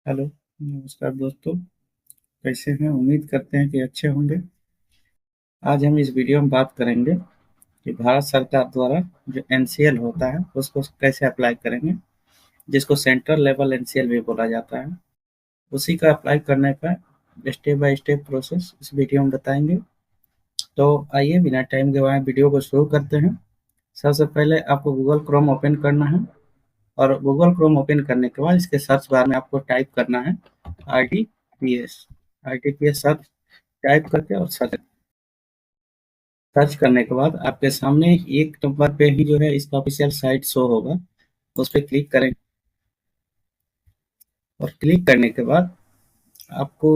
Hello, नमस्कार दोस्तों। कैसे हैं? उम्मीद करते हैं कि अच्छे होंगे। आज हम इस वीडियो में बात करेंगे कि भारत सरकार द्वारा जो एनसीएल होता है उसको कैसे अप्लाई करेंगे, जिसको सेंट्रल लेवल एनसीएल भी बोला जाता है। उसी का अप्लाई करने का स्टेप बाय स्टेप प्रोसेस इस वीडियो में बताएंगे। तो आइए बिना टाइम गवाए वीडियो को शुरू करते हैं। सबसे पहले आपको गूगल क्रोम ओपन करना है और गूगल क्रोम ओपन करने के बाद इसके सर्च बार में आपको टाइप करना है आरटीपीएस। आरटीपीएस सर्च टाइप करके और सर्च सर्च करने के बाद आपके सामने एक नंबर पे ही जो है इसका ऑफिशियल साइट शो होगा। उस पर क्लिक करें और क्लिक करने के बाद आपको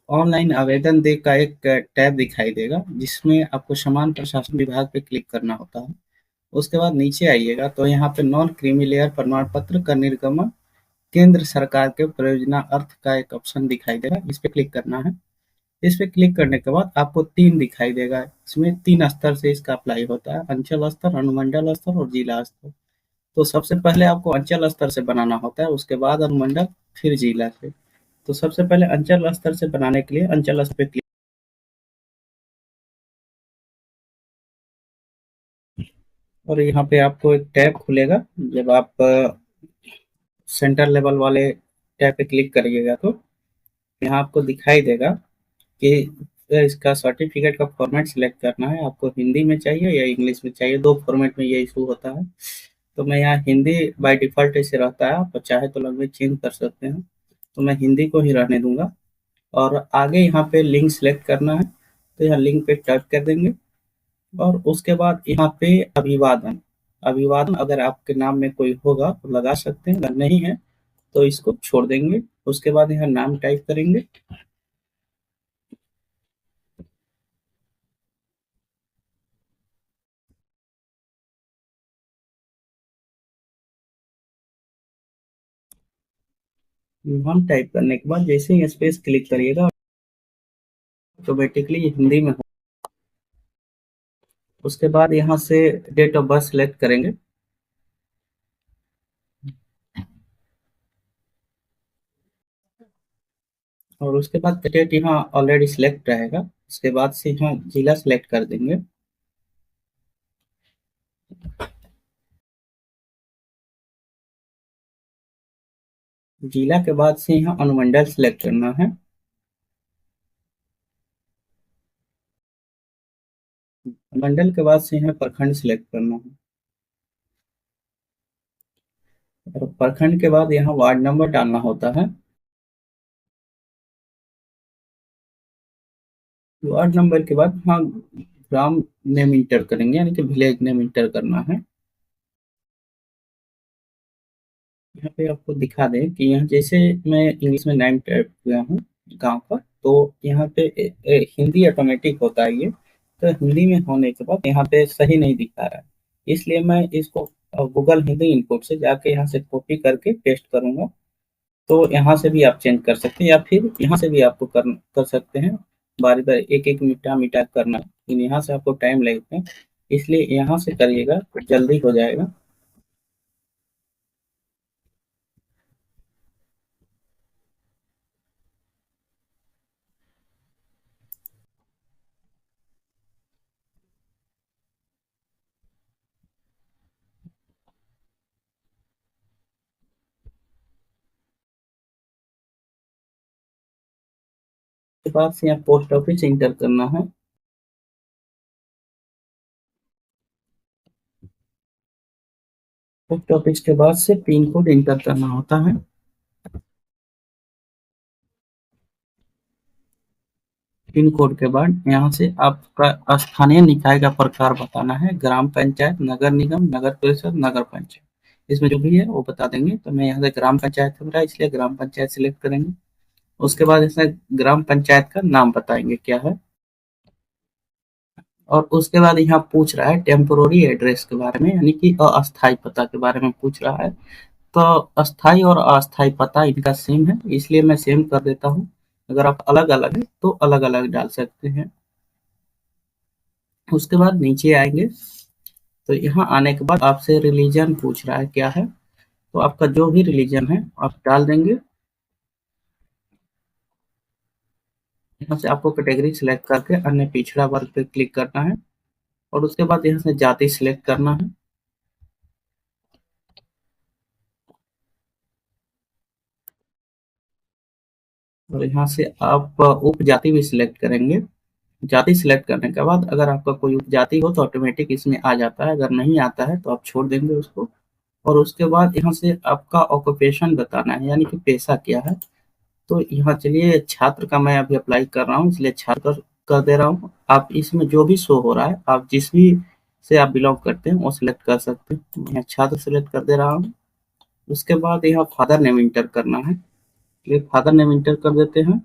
ऑनलाइन आवेदन दे का एक टैब दिखाई देगा, जिसमें आपको समान प्रशासन विभाग पे क्लिक करना होता है। उसके बाद नीचे आइएगा तो यहाँ पे नॉन क्रीमी लेयर प्रमाण पत्र का निर्गमन केंद्र सरकार के परियोजना अर्थ का एक ऑप्शन दिखाई देगा, इस पे क्लिक करना है। इस पे क्लिक करने के बाद आपको 3 दिखाई देगा। इसमें 3 स्तर से इसका अप्लाई होता है: अंचल स्तर, अनुमंडल स्तर और जिला स्तर। तो सबसे पहले आपको अंचल स्तर से बनाना होता है, उसके बाद अनुमंडल, फिर जिला से। तो सबसे पहले अंचल स्तर से बनाने के लिए अंचल स्तर पे क्लिक और यहाँ पे आपको एक टैब खुलेगा। जब आप सेंटर लेवल वाले टैब पे क्लिक करिएगा तो यहाँ आपको दिखाई देगा कि इसका सर्टिफिकेट का फॉर्मेट सिलेक्ट करना है। आपको हिंदी में चाहिए या इंग्लिश में चाहिए, 2 फॉर्मेट में ये इशू होता है। तो मैं यहाँ हिंदी बाय डिफ़ॉल्ट ऐसे रहता है, आप चाहे तो लैंग्वेज चेंज कर सकते हैं। तो मैं हिंदी को ही रहने दूँगा और आगे यहाँ पे लिंक सिलेक्ट करना है, तो यहाँ लिंक पे टच कर देंगे और उसके बाद यहाँ पे अभिवादन। अभिवादन अगर आपके नाम में कोई होगा तो लगा सकते हैं, अगर नहीं है तो इसको छोड़ देंगे। उसके बाद यहाँ नाम टाइप करेंगे। नाम टाइप करने के बाद जैसे ही स्पेस क्लिक करिएगा ऑटोमेटिकली हिंदी में हो। उसके बाद यहाँ से डेट ऑफ बर्थ सिलेक्ट करेंगे और उसके बाद स्टेट यहाँ ऑलरेडी सिलेक्ट रहेगा। उसके बाद से यहाँ जिला सिलेक्ट कर देंगे। जिला के बाद से यहाँ अनुमंडल सिलेक्ट करना है। मंडल के बाद से यहाँ प्रखंड सिलेक्ट करना है और प्रखंड के बाद यहाँ वार्ड नंबर डालना होता है। वार्ड नंबर के बाद यहाँ ग्राम नेम इंटर करेंगे, यानी कि विलेज नेम इंटर करना है। यहाँ पे आपको दिखा दें कि यहाँ जैसे मैं इंग्लिश में नाम टाइप किया हूँ गांव का, तो यहाँ पे हिंदी ऑटोमेटिक होता है ये। तो हिंदी में होने के बाद यहाँ पे सही नहीं दिखा रहा है, इसलिए मैं इसको गूगल हिंदी इनपुट से जाके यहाँ से कॉपी करके पेस्ट करूंगा। तो यहाँ से भी आप चेंज कर सकते हैं या फिर यहाँ से भी आपको कर सकते हैं। बारी बारी एक एक मिटा मिटा करना है, लेकिन यहाँ से आपको टाइम लगता है, इसलिए यहाँ से करिएगा तो जल्दी हो जाएगा। उसके बाद से यहाँ पोस्ट ऑफिस इंटर करना है। पोस्ट ऑफिस के बाद से पिन कोड इंटर करना होता है। पिन कोड के बाद यहाँ से आपका स्थानीय निकाय का प्रकार बताना है: ग्राम पंचायत, नगर निगम, नगर परिषद, नगर पंचायत। इसमें जो भी है वो बता देंगे। तो मैं यहाँ से ग्राम पंचायत हो रहा है, इसलिए ग्राम पंचायत सिलेक्ट करेंगे। उसके बाद इसमें ग्राम पंचायत का नाम बताएंगे क्या है और उसके बाद यहाँ पूछ रहा है टेम्पोररी एड्रेस के बारे में, यानी कि अस्थायी पता के बारे में पूछ रहा है। तो अस्थाई और अस्थाई पता इनका सेम है, इसलिए मैं सेम कर देता हूँ। अगर आप अलग अलग है तो अलग अलग डाल सकते हैं। उसके बाद नीचे आएंगे तो यहाँ आने के बाद आपसे रिलीजन पूछ रहा है क्या है, तो आपका जो भी रिलीजन है आप डाल देंगे। यहाँ से आपको कैटेगरी सिलेक्ट करके अन्य पिछड़ा वर्ग पे क्लिक करना है और उसके बाद यहाँ से जाति सिलेक्ट करना है और यहाँ से आप उपजाति भी सिलेक्ट करेंगे। जाति सिलेक्ट करने के बाद अगर आपका कोई उपजाति हो तो ऑटोमेटिक इसमें आ जाता है, अगर नहीं आता है तो आप छोड़ देंगे उसको। और उसके बाद यहाँ से आपका ऑक्यूपेशन बताना है, यानी कि पेशा क्या है। तो यहाँ चलिए छात्र का मैं अभी अप्लाई कर रहा हूँ, इसलिए छात्र कर दे रहा हूँ। आप इसमें जो भी शो हो रहा है, आप जिस भी से आप बिलोंग करते हैं वो सिलेक्ट कर सकते हैं। मैं छात्र सिलेक्ट कर दे रहा हूँ। उसके बाद यहाँ फादर नेम इंटर करना है, ये फादर नेम इंटर कर देते हैं।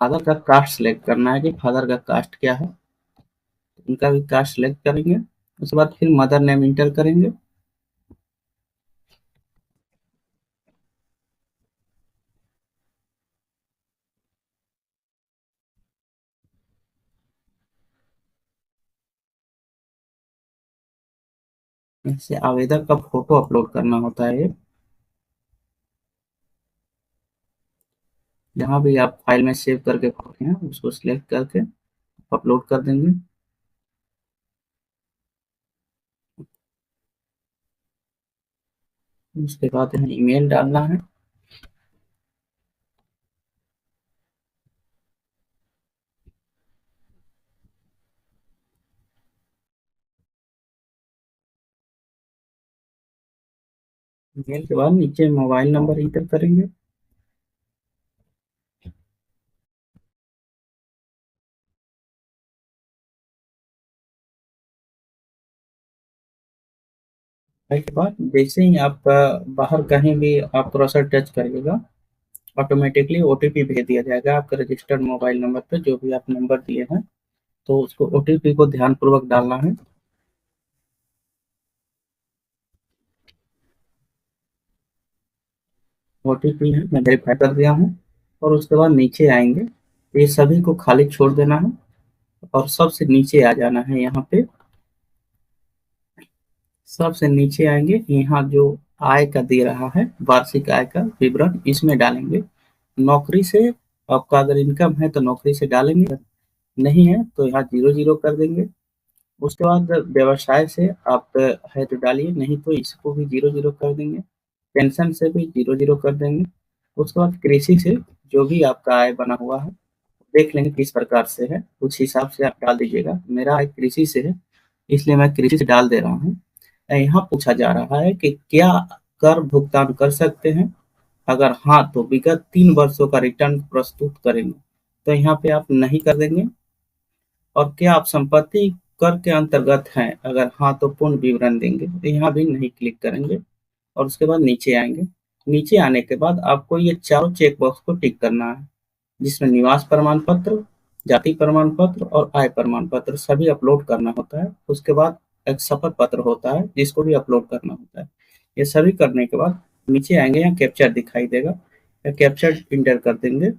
फादर का कास्ट सिलेक्ट करना है कि फादर का कास्ट क्या है, उनका भी कास्ट सिलेक्ट करेंगे। उसके बाद फिर मदर नेम इंटर करेंगे। इससे आवेदक का फोटो अपलोड करना होता है, ये जहाँ भी आप फाइल में सेव करके रखे हैं उसको सिलेक्ट करके अपलोड कर देंगे। उसके बाद यहाँ ईमेल डालना है। ईमेल के बाद नीचे मोबाइल नंबर इंटर करेंगे। के बाद जैसे ही आप बाहर कहीं भी आप थोड़ा सा टच करिएगा, ऑटोमेटिकली ओटीपी भेज दिया जाएगा आपके रजिस्टर्ड मोबाइल नंबर पे, जो भी आप नंबर दिए हैं। तो उसको ओटीपी को ध्यानपूर्वक डालना है। ओटीपी है, मैं वेरीफाई कर दिया हूँ। और उसके बाद नीचे आएंगे, ये सभी को खाली छोड़ देना है और सबसे नीचे आ जाना है। यहाँ पे सबसे नीचे आएंगे, यहाँ जो आय का दे रहा है वार्षिक आय का विवरण, इसमें डालेंगे। नौकरी से आपका अगर इनकम है तो नौकरी से डालेंगे, नहीं है तो यहाँ जीरो जीरो कर देंगे। उसके बाद व्यवसाय से आप है तो डालिए, नहीं तो इसको भी जीरो जीरो कर देंगे। पेंशन से भी जीरो जीरो कर देंगे। उसके बाद कृषि से जो भी आपका आय बना हुआ है देख लेंगे किस प्रकार से है, उस हिसाब से आप डाल दीजिएगा। मेरा आय कृषि से है, इसलिए मैं कृषि से डाल दे रहा हूँ। यहाँ पूछा जा रहा है कि क्या कर भुगतान कर सकते हैं, अगर हाँ तो विगत 3 वर्षों का रिटर्न प्रस्तुत करेंगे, तो यहाँ पे आप नहीं कर देंगे। और क्या आप संपत्ति कर के अंतर्गत हैं, अगर हाँ तो पूर्ण विवरण देंगे, तो यहाँ भी नहीं क्लिक करेंगे। और उसके बाद नीचे आएंगे। नीचे आने के बाद आपको ये चारों चेक बॉक्स को टिक करना है, जिसमें निवास प्रमाण पत्र, जाति प्रमाण पत्र और आय प्रमाण पत्र सभी अपलोड करना होता है। उसके बाद एक शपथ पत्र होता है जिसको भी अपलोड करना होता है। ये सभी करने के बाद नीचे आएंगे, यहाँ कैप्चर दिखाई देगा, या कैप्चर इंटर कर देंगे।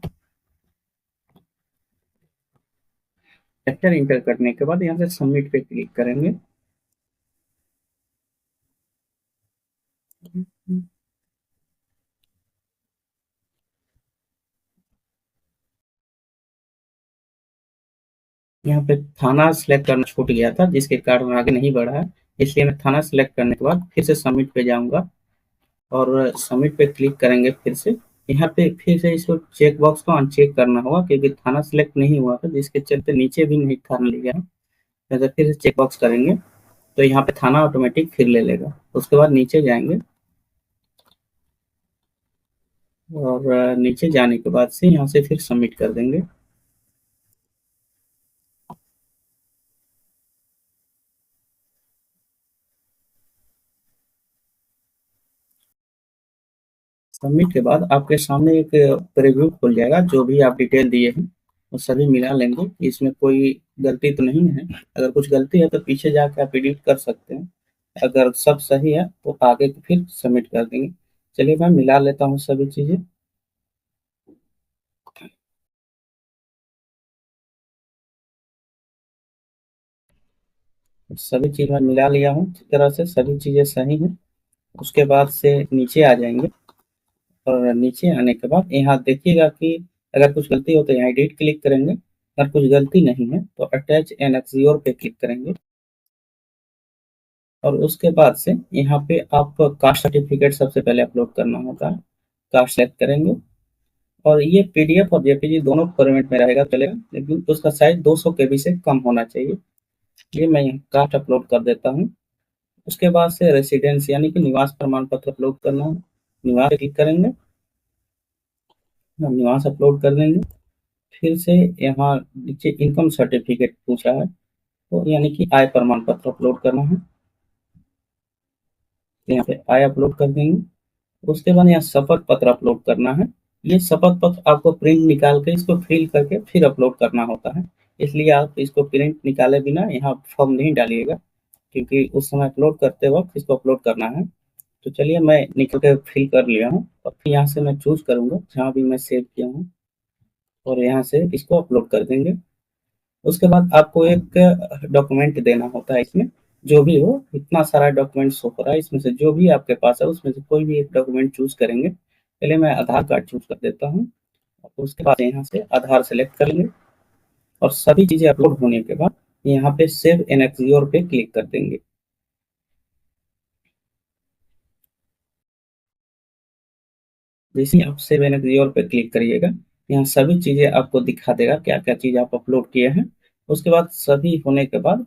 कैप्चर इंटर करने के बाद यहाँ से सबमिट पे क्लिक करेंगे। यहाँ पे थाना सिलेक्ट करना छूट गया था, जिसके कारण आगे नहीं बढ़ा है। इसलिए मैं थाना सिलेक्ट करने के बाद फिर से सबमिट पे जाऊंगा और सबमिट पे क्लिक करेंगे फिर से। यहाँ पे फिर से इसको चेक बॉक्स को अनचेक करना होगा, क्योंकि थाना सिलेक्ट नहीं हुआ था, जिसके चलते नीचे भी नहीं थाना लिया है। तो फिर से चेक बॉक्स करेंगे तो यहाँ पे थाना ऑटोमेटिक फिर ले लेगा। उसके बाद नीचे जाएंगे और नीचे जाने के बाद से यहाँ से फिर सबमिट कर देंगे। सबमिट के बाद आपके सामने एक प्रीव्यू खुल जाएगा, जो भी आप डिटेल दिए हैं वो सभी मिला लेंगे। इसमें कोई गलती तो नहीं है, अगर कुछ गलती है तो पीछे जाके आप एडिट कर सकते हैं। अगर सब सही है तो आगे फिर सबमिट कर देंगे। चलिए मैं मिला लेता हूँ सभी चीजें। सभी चीज मैं मिला लिया हूँ, इस तरह से सभी चीजें सही हैं। उसके बाद से नीचे आ जाएंगे और नीचे आने के बाद यहाँ देखिएगा कि अगर कुछ गलती हो तो यहाँ एडिट क्लिक करेंगे, अगर कुछ गलती नहीं है तो अटैच एनेक्सियोर पे क्लिक करेंगे और उसके बाद से यहाँ पे आपको कास्ट सर्टिफिकेट सबसे पहले अपलोड करना होता है। कास्ट सेलेक्ट करेंगे और ये पीडीएफ और जेपीजी दोनों फॉर्मेट में रहेगा चलेगा, लेकिन उसका साइज 200 केबी से कम होना चाहिए। ये मैं यहाँ कास्ट अपलोड कर देता हूँ। उसके बाद से रेसिडेंस यानी कि निवास प्रमाण पत्र अपलोड करना है। निवास पे क्लिक करेंगे, हम निवास अपलोड कर देंगे। फिर से यहाँ नीचे इनकम सर्टिफिकेट पूछा है, तो यानी कि आय प्रमाण पत्र अपलोड करना है, तो यहाँ पे आय अपलोड कर देंगे। उसके बाद यहाँ शपथ पत्र अपलोड करना है। ये शपथ पत्र आपको प्रिंट निकाल के इसको फिल करके फिर अपलोड करना होता है, इसलिए आप इसको प्रिंट निकाले बिना यहाँ फॉर्म नहीं डालिएगा, क्योंकि उस समय अपलोड करते वक्त इसको अपलोड करना है। तो चलिए मैं निकल के फिल कर लिया हूँ और फिर यहाँ से मैं चूज करूंगा जहाँ भी मैं सेव किया हूँ और यहाँ से इसको अपलोड कर देंगे। उसके बाद आपको एक डॉक्यूमेंट देना होता है इसमें, जो भी हो, इतना सारा डॉक्यूमेंट शो हो रहा है, इसमें से जो भी आपके पास है उसमें से कोई भी एक डॉक्यूमेंट चूज करेंगे। पहले मैं आधार कार्ड चूज कर देता हूँ, उसके बाद यहाँ से आधार सेलेक्ट कर लेंगे और सभी चीजें अपलोड होने के बाद यहाँ पे सेव एनेक्सियोर पे क्लिक कर देंगे। जैसे ही आप सेव एनेक्सियोर पे क्लिक करिएगा, यहाँ सभी चीजें आपको दिखा देगा क्या क्या चीज आप अपलोड किए हैं। उसके बाद सभी होने के बाद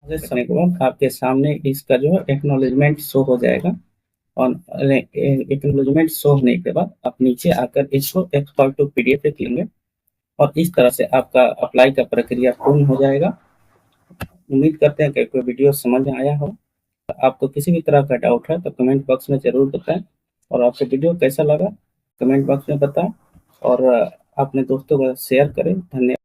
समय के बाद आपके सामने इसका जो है एक्नॉलेजमेंट शो हो जाएगा और एक्नॉलेजमेंट शो होने के बाद आप नीचे आकर इसको एक्सपोर्ट टू पीडीएफ पे क्लिक करेंगे और इस तरह से आपका अप्लाई का प्रक्रिया पूर्ण हो जाएगा। उम्मीद करते हैं कि कोई वीडियो समझ में आया हो। आपको किसी भी तरह का डाउट है तो कमेंट बॉक्स में जरूर बताएं और आपको वीडियो कैसा लगा कमेंट बॉक्स में बताएं और अपने दोस्तों को शेयर करें। धन्यवाद।